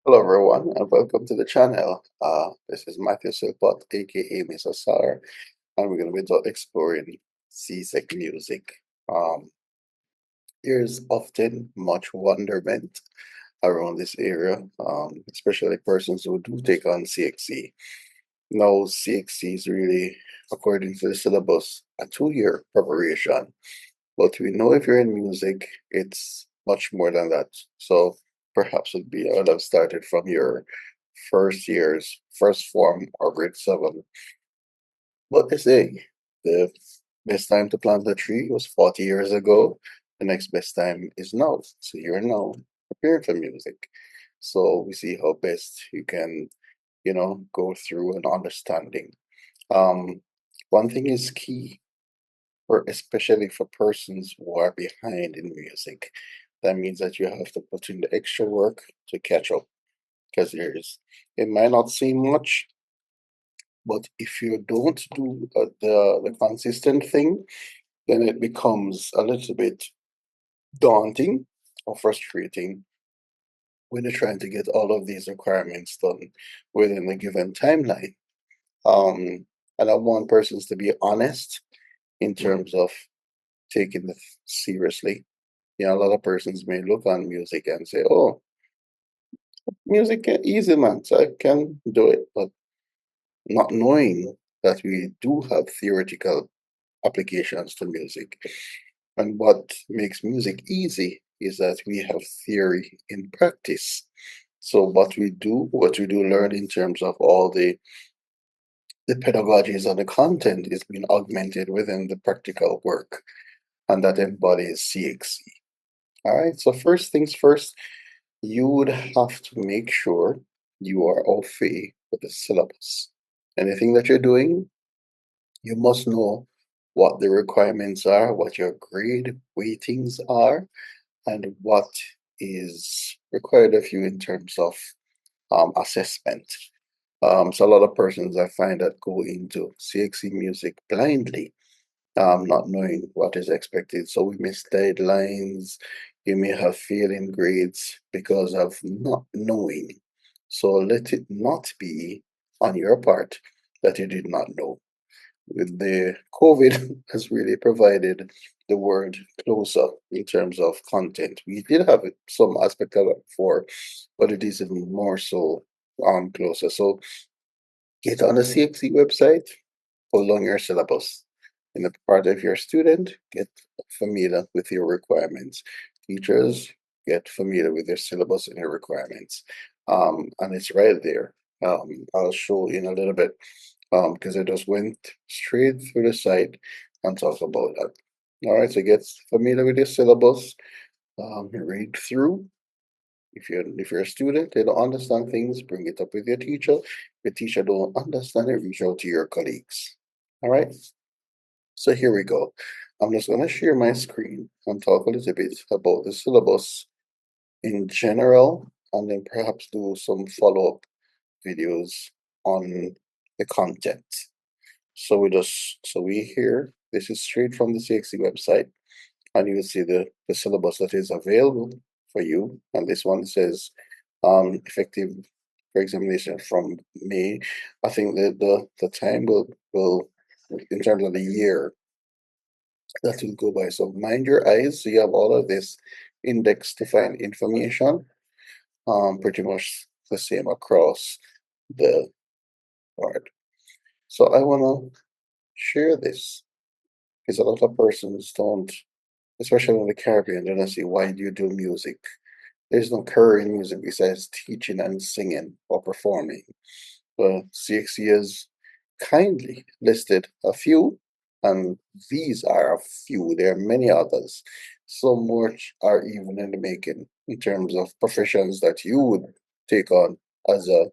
Hello everyone and welcome to the channel. This is Matthew Silpot, aka Mr. Sar, and we're going to be exploring CSEC music. Um, there's often much wonderment around this area, especially persons who do take on CXC. Now, CXC is really, according to the syllabus, a 2-year preparation. But we know if you're in music, it's much more than that. So perhaps I would have started from your first form or grade 7. But they say the best time to plant a tree was 40 years ago. The next best time is now. So you're now preparing for music. So we see how best you can, go through an understanding. Um, One thing is key for especially for persons who are behind in music. That means that you have to put in the extra work to catch up because it might not seem much, but if you don't do the consistent thing, then it becomes a little bit daunting or frustrating when you're trying to get all of these requirements done within a given timeline. Um, and I want persons to be honest in terms of taking it seriously. A lot of persons may look on music and say, "Oh, music easy, man, so I can do it," but not knowing that we do have theoretical applications to music. And what makes music easy is that we have theory in practice. So what we do learn in terms of all the pedagogies and the content is being augmented within the practical work, and that embodies CXC. All right. So first things first, you would have to make sure you are au fait with the syllabus. Anything that you're doing, you must know what the requirements are, what your grade weightings are, and what is required of you in terms of assessment. So a lot of persons I find that go into CXC music blindly, not knowing what is expected. So we miss deadlines. You may have failing grades because of not knowing. So let it not be on your part that you did not know. With the COVID has really provided the world closer in terms of content. We did have some aspect of it before, but it is even more so closer. So get on the CXC website, pull on your syllabus. In the part of your student, get familiar with your requirements. Teachers, get familiar with your syllabus and your requirements. And it's right there. I'll show you in a little bit because I just went straight through the site and talk about that. All right, so get familiar with your syllabus, read through. If you're a student, they don't understand things, bring it up with your teacher. If your teacher don't understand it, reach out to your colleagues. All right. So here we go. I'm just going to share my screen and talk a little bit about the syllabus in general, and then perhaps do some follow-up videos on the content. So we here, this is straight from the CXC website, and you will see the syllabus that is available for you. And this one says effective for examination from May. I think that the time will in terms of the year that will go by. So mind your eyes. So you have all of this index to find information, pretty much the same across the board. So I want to share this because a lot of persons don't, especially in the Caribbean, they don't see why do you do music. There's no career in music besides teaching and singing or performing. But CXC has kindly listed a few, and these are a few. There are many others. So much are even in the making in terms of professions that you would take on as a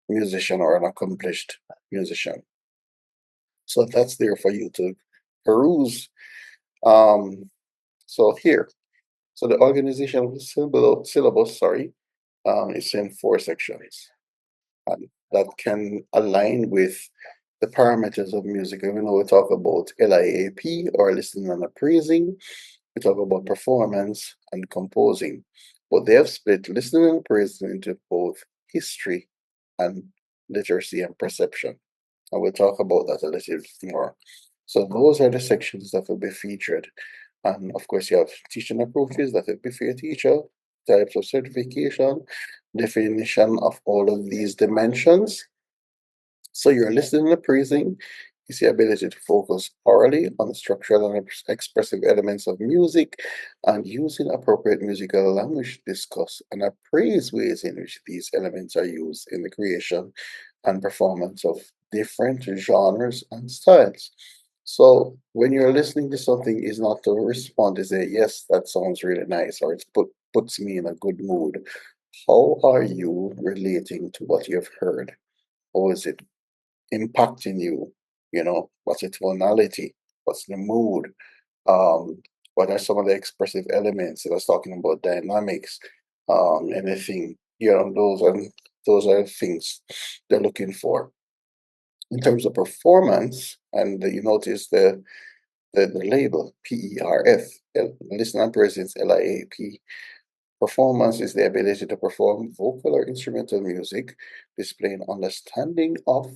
musician or an accomplished musician. So that's there for you to peruse. Um, so here, so the organizational syllabus, sorry, is in 4 sections, and that can align with the parameters of music. Even though we talk about LIAP or listening and appraising, we talk about performance and composing. but they have split listening and praising into both history and literacy and perception. And we'll talk about that a little more. So those are the sections that will be featured. And of course, you have teaching approaches that will be for your teacher, types of certification, definition of all of these dimensions. So you're listening and praising is the ability to focus orally on the structural and expressive elements of music and using appropriate musical language to discuss and appraise ways in which these elements are used in the creation and performance of different genres and styles. So when you're listening to something, is not to respond to say, yes, that sounds really nice, or puts me in a good mood. How are you relating to what you've heard? How is it impacting you? What's the tonality? What's the mood? Um, what are some of the expressive elements? If I was talking about dynamics, anything, those are things they're looking for. In terms of performance, and you notice the label PERF, listener presence LIAP. Performance is the ability to perform vocal or instrumental music, displaying understanding of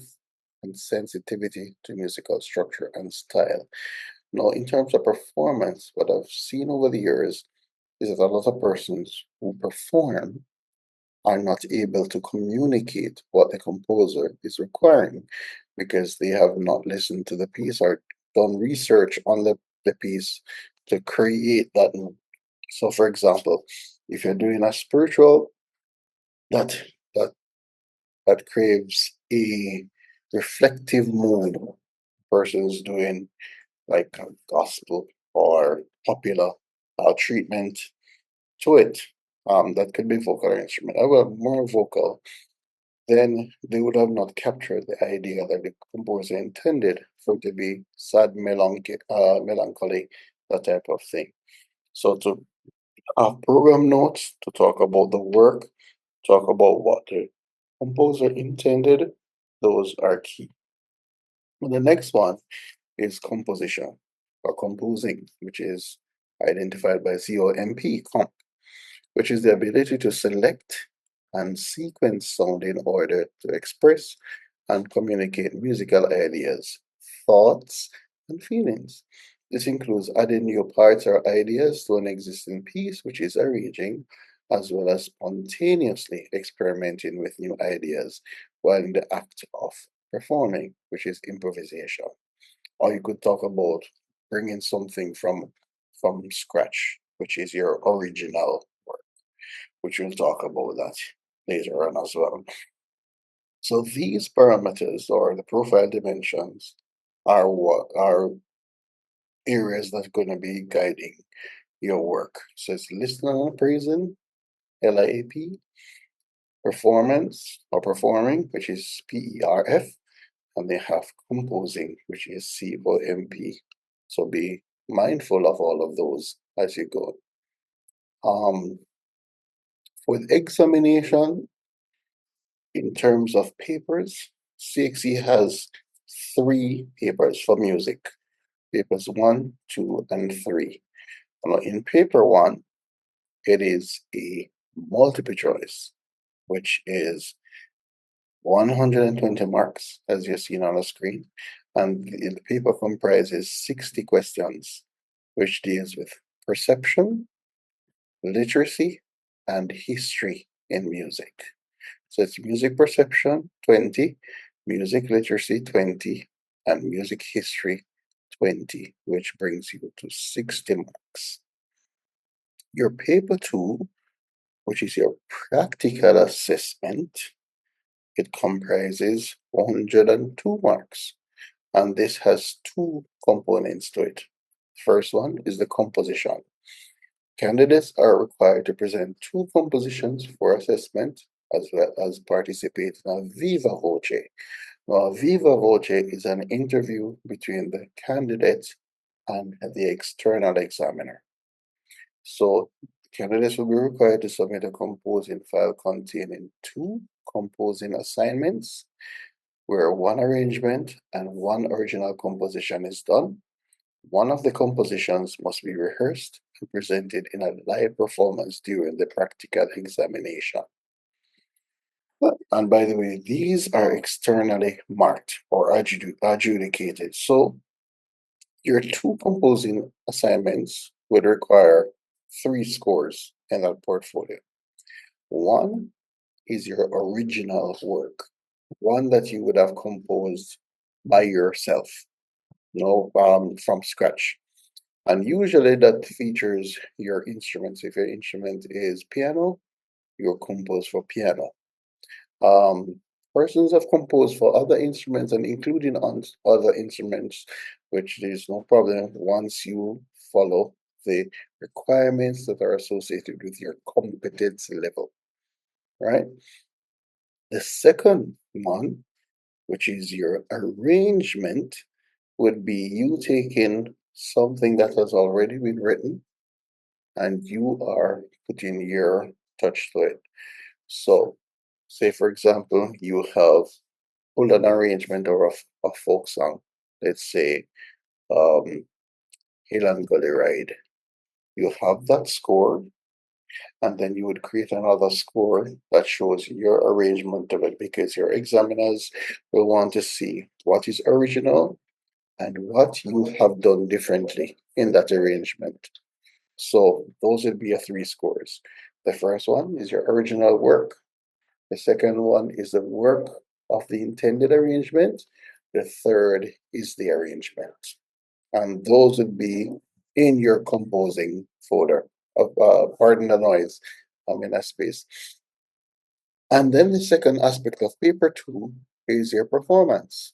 and sensitivity to musical structure and style. Now, in terms of performance, what I've seen over the years is that a lot of persons who perform are not able to communicate what the composer is requiring because they have not listened to the piece or done research on the piece to create that mood. So, for example, if you're doing a spiritual that that that craves a reflective mood, person's doing like a gospel or popular treatment to it, that could be vocal or instrument. However, more vocal, then they would have not captured the idea that the composer intended for it to be sad, melancholy, that type of thing. So to have program notes to talk about the work, talk about what the composer intended, those are key. And the next one is composition or composing, which is identified by COMP, which is the ability to select and sequence sound in order to express and communicate musical ideas, thoughts, and feelings. This includes adding new parts or ideas to an existing piece, which is arranging, as well as spontaneously experimenting with new ideas while in the act of performing, which is improvisation. Or you could talk about bringing something from scratch, which is your original work, which we'll talk about that later on as well. So these parameters or the profile dimensions are what are areas that's going to be guiding your work. So it's listening and appraising, LIAP, performance or performing, which is PERF, and they have composing, which is COMP. So be mindful of all of those as you go. With examination, in terms of papers, CXE has 3 papers for music, papers 1, 2, and 3. Now, in paper 1, it is a multiple choice, which is 120 marks, as you're seeing on the screen. And the paper comprises 60 questions, which deals with perception, literacy, and history in music. So it's music perception, 20, music literacy, 20, and music history, 20, which brings you to 60 marks. Your paper 2, which is your practical assessment, it comprises 102 marks, and this has 2 components to it. First one is the composition. Candidates are required to present 2 compositions for assessment as well as participate in a viva voce. Now, a viva voce is an interview between the candidate and the external examiner. So, candidates will be required to submit a composing file containing 2 composing assignments, where 1 arrangement and 1 original composition is done. One of the compositions must be rehearsed and presented in a live performance during the practical examination. And by the way, these are externally marked or adjudicated. So your two composing assignments would require 3 scores in that portfolio. One is your original work, one that you would have composed by yourself, from scratch. And usually that features your instruments. If your instrument is piano, you'll compose for piano. Um, Persons have composed for other instruments and including on other instruments, which there's no problem once you follow the requirements that are associated with your competence level, right? The second one, which is your arrangement, would be you taking something that has already been written and you are putting your touch to it. So, say for example, you have pulled an arrangement of a folk song. Let's say, Hill and Gully Ride. You have that score, and then you would create another score that shows your arrangement of it because your examiners will want to see what is original and what you have done differently in that arrangement. So those would be your 3 scores. The first one is your original work. The second one is the work of the intended arrangement. The third is the arrangement. And those would be in your composing folder. Pardon the noise, I'm in a space. And then the second aspect of paper 2 is your performance.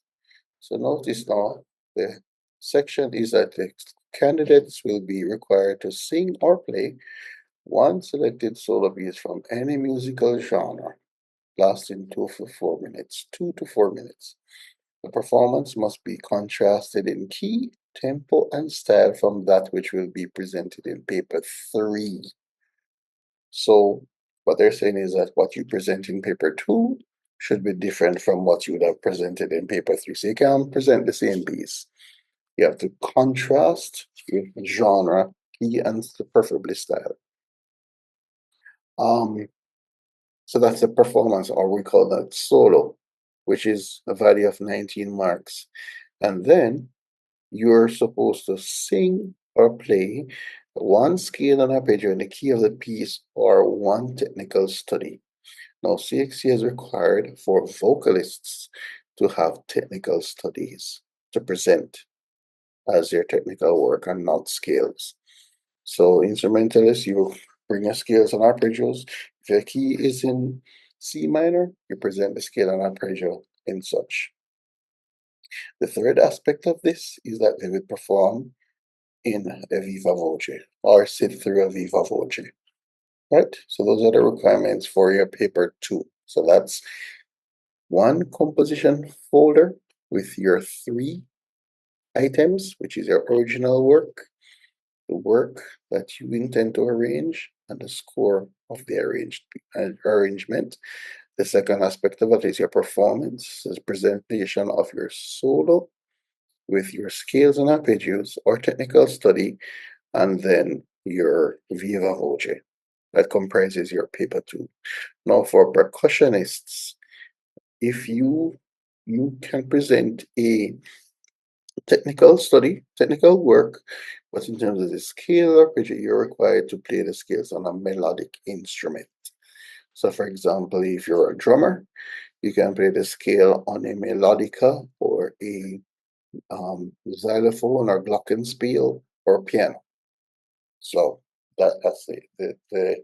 So notice now the section is that the candidates will be required to sing or play one selected solo piece from any musical genre, lasting 2 to 4 minutes. 2 to 4 minutes. The performance must be contrasted in key, tempo, and style from that which will be presented in paper 3. So what they're saying is that what you present in paper 2 should be different from what you would have presented in paper 3. So you can't present the same piece. You have to contrast your genre, key, and preferably style. So that's a performance, or we call that solo, which is a value of 19 marks. And then you're supposed to sing or play one scale and arpeggio in the key of the piece or one technical study. Now, CXC is required for vocalists to have technical studies to present as their technical work and not scales. So, instrumentalists, you bring your scales and arpeggios. If your key is in C minor, you present the scale and arpeggio in such. The third aspect of this is that they would perform in a viva voce or sit through a viva voce, right? So those are the requirements for your paper 2. So that's one composition folder with your 3 items, which is your original work, the work that you intend to arrange, and the score of the arrangement. The second aspect of it is your performance, is presentation of your solo with your scales and arpeggios or technical study, and then your viva voce. That comprises your paper 2. Now for percussionists, if you can present a technical study, technical work, but in terms of the scale arpeggio, you're required to play the scales on a melodic instrument. So for example, if you're a drummer, you can play the scale on a melodica or a xylophone or glockenspiel or piano. So that's the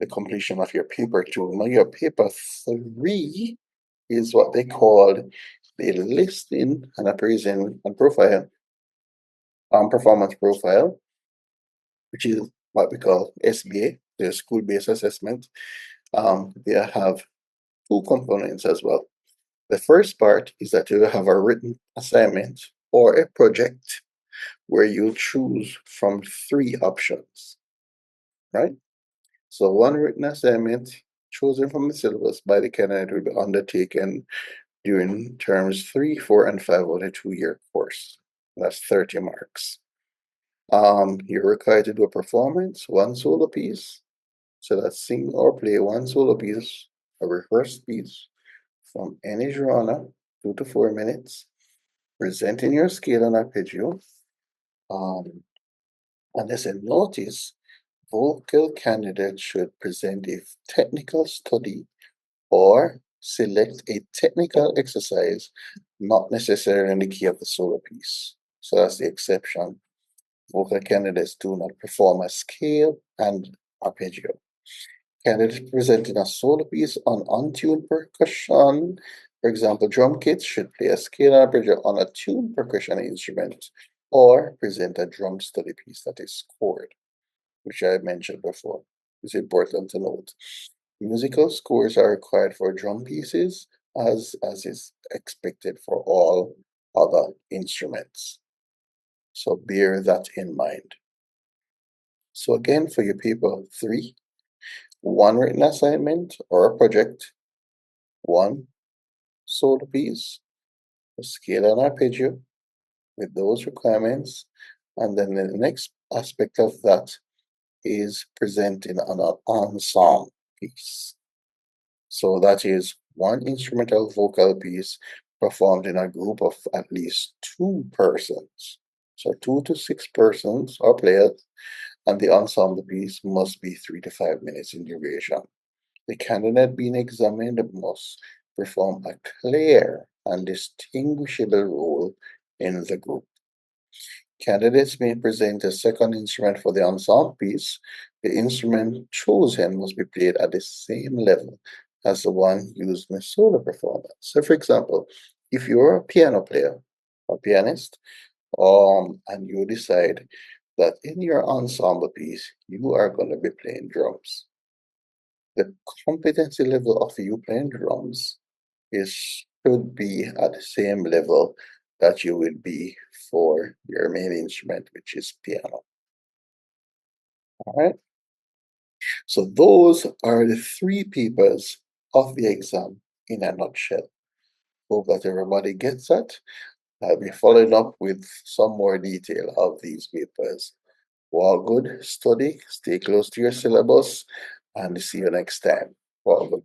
completion of your paper 2. Now your paper 3 is what they call the listing and appraising and profile, performance profile, which is what we call SBA, the school-based assessment. They have 2 components as well. The first part is that you have a written assignment or a project where you choose from 3 options, right? So one written assignment chosen from the syllabus by the candidate will be undertaken during terms 3, 4, and 5 of the 2-year course. That's 30 marks. You're required to do a performance, one solo piece. So that's sing or play one solo piece, a rehearsed piece from any genre, 2 to 4 minutes, presenting your scale and arpeggio. Um, and as a notice, vocal candidates should present a technical study or select a technical exercise, not necessarily in the key of the solo piece. So that's the exception. Vocal candidates do not perform a scale and arpeggio. Candidates presenting a solo piece on untuned percussion, for example, drum kits, should play a scale and arpeggio on a tuned percussion instrument or present a drum study piece that is scored, which I mentioned before. It's important to note. Musical scores are required for drum pieces as is expected for all other instruments. So bear that in mind. So again, for you people, 3, 1 written assignment or a project, 1 solo piece, a scale and arpeggio with those requirements, and then the next aspect of that is presenting an ensemble piece. So that is 1 instrumental vocal piece performed in a group of at least 2 persons. So 2 to 6 persons or players, and the ensemble piece must be 3 to 5 minutes in duration. The candidate being examined must perform a clear and distinguishable role in the group. Candidates may present a second instrument for the ensemble piece. The instrument chosen must be played at the same level as the one used in the solo performance. So, for example, if you're a piano player or pianist, and you decide that in your ensemble piece you are going to be playing drums, the competency level of you playing drums is should be at the same level that you would be for your main instrument, which is piano. All right. So those are the 3 papers of the exam in a nutshell. Hope that everybody gets that. I'll be following up with some more detail of these papers. All good, study, stay close to your syllabus, and see you next time. All good.